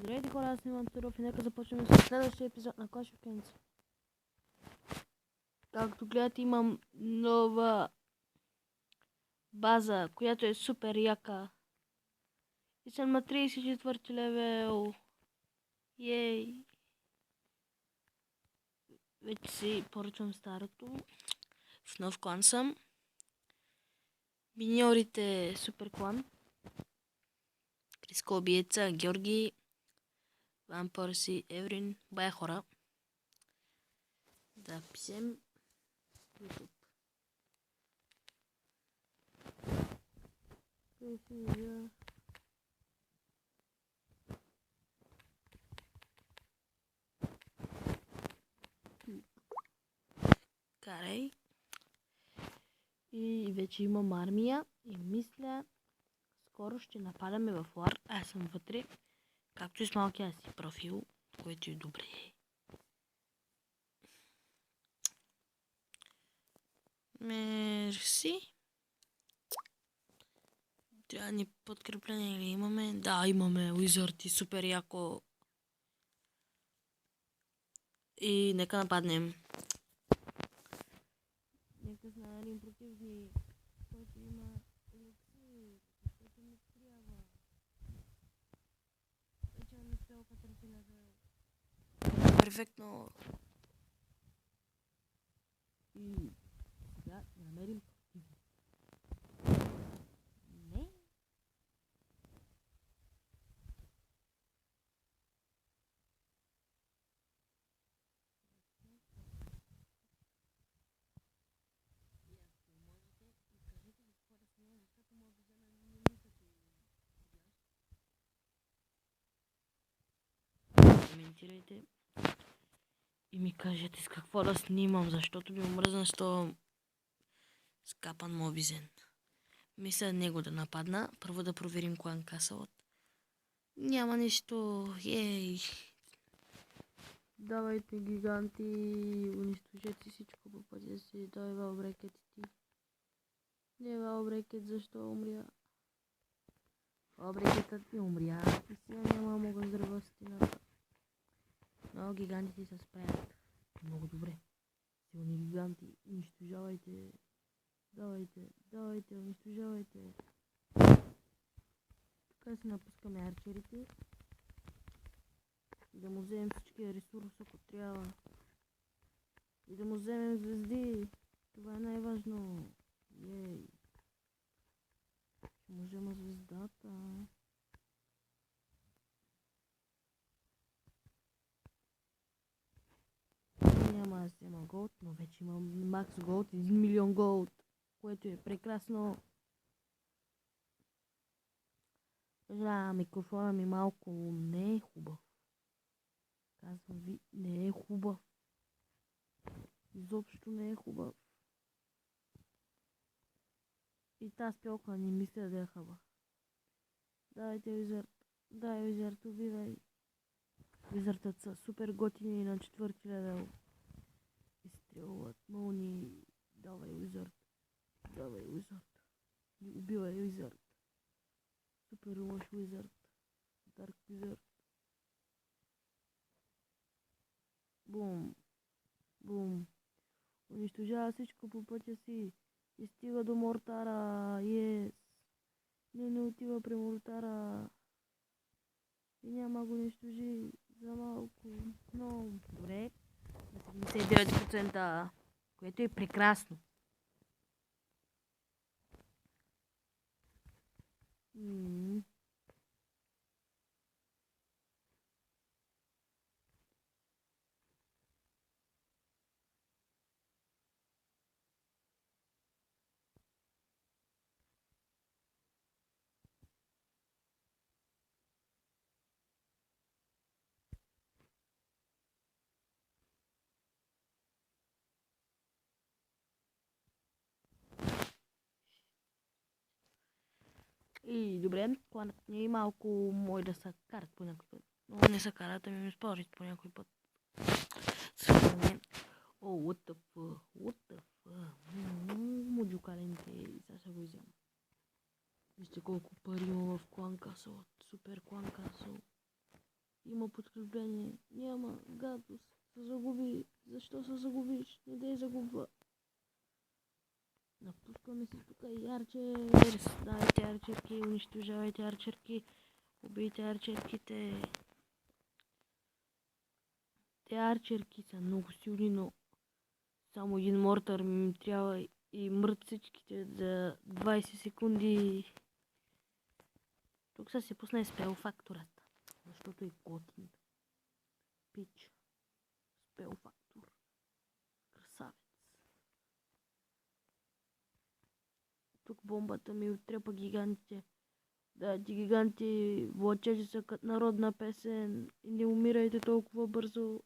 Здравейте хора, аз снимам Царов и нека започнем с следващия епизод на Clash of Clans. Както гледате, имам нова база, която е супер яка. И съм на 34 левел. Ей! Вече си поръчвам старото. В нов клан съм. Миньорите супер клан. Криско Обиеца, Георги, Ван Порси, Еврин, бая хора. Да писем YouTube. Карай. И вече имам армия и мисля, скоро ще нападаме в Лар. Аз съм вътре, както и с малкия си профил, което е добре. Мерси. Трябва ни подкрепление или имаме? Да, имаме Уизърд и супер яко. И нека нападнем. Нека знаем противник, който има еликсир, който не трябва. Вече имаме стрелка търпи левел. Перфектно. И сега да намерим противник. Не. Коментирайте и ми кажете с какво да снимам, защото ми омръзна с този скапан мобизен. Мисля него да нападна. Първо да проверим клан Касълът. Няма нищо. Ей! Давайте гиганти, унищожете всичко по пътя си. Давай валбрекет ти. Не валбрекет, защо умря? Валбрекетът ми умря. И сега няма мога здравя стената. Но гигантите се справят. Много добре. Силни гиганти, унищожавайте. Давайте, унищожавайте. Така си напускаме арчерите. Да му вземем всичкия ресурс, ако трябва. И да му вземем звезди. Това е най-важно. Ей. Ще му взема звездата. Няма да взема голд, но вече имам макс голд, 1 милион голд, което е прекрасно. Микрофона ми малко не е хубав. Казвам ви, не е хубав. Изобщо не е хубав. И тази спелка не мисля да е хубав. Давайте Уизърд. Дай Уизърд, убивай. Уизърдът са супер готини на 4 левел. Изстрелват молни. Давай Уизърд. Убивай Уизърд. Супер лош Уизърд. Дарк Уизърд. Бум. Унищожава всичко по пътя си. И стига до Мортара. Yes. Не отива при Мортара. И няма го унищожи за малко. Но добре. На 79%. Което е прекрасно. И добре, кланът ни е малко мой да се карат по някой път. Но не се карат, ами ми спорят по някой път. What the fuck? Модюкаленте и сега ще го взема. Вижте колко пари има в клан Касъл. Супер клан Касъл. има подкрепление. Няма, гадост. Се загуби. Защо се загубиш? Не дей загубва. Напускаме се тук и арчерс. Давайте арчерки, унищожавайте арчерки. Убийте арчерките. Те арчерки са много силни, но само един мортър ми трябва и мрът всичките за 20 секунди. Тук са си пусна спел факторът, защото е готин. Пич. Спел фактор. Красавец. Тук бомбата ми отрепа гигантите. Да, ти гиганти влачежи са като народна песен. И не умирайте толкова бързо.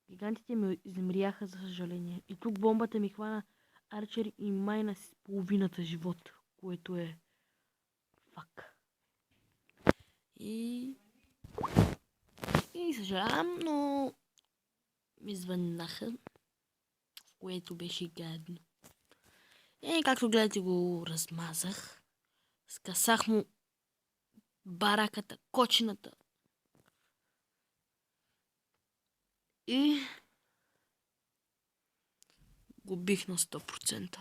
Гигантите ми измряха, за съжаление. И тук бомбата ми хвана арчер и майна с половината живот, което е фак. И съжалявам, но ми звъннаха, което беше гадно. И както гледате, го размазах. Скъсах му бараката, кочината. И го бих на 100%,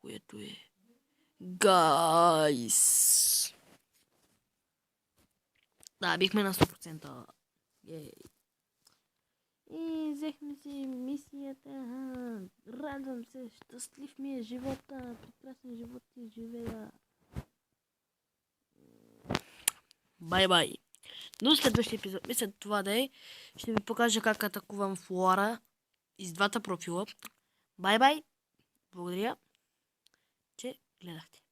което е гайс. Да, бихме на 100%. И взехме си мисията. Радвам се, щастлив ми е живота. Прекрасен живот ти живея. Бай-бай. Но следващия епизод, мисля това да е, ще ви покажа как атакувам Флора из двата профила. Бай-бай. Благодаря, че гледахте.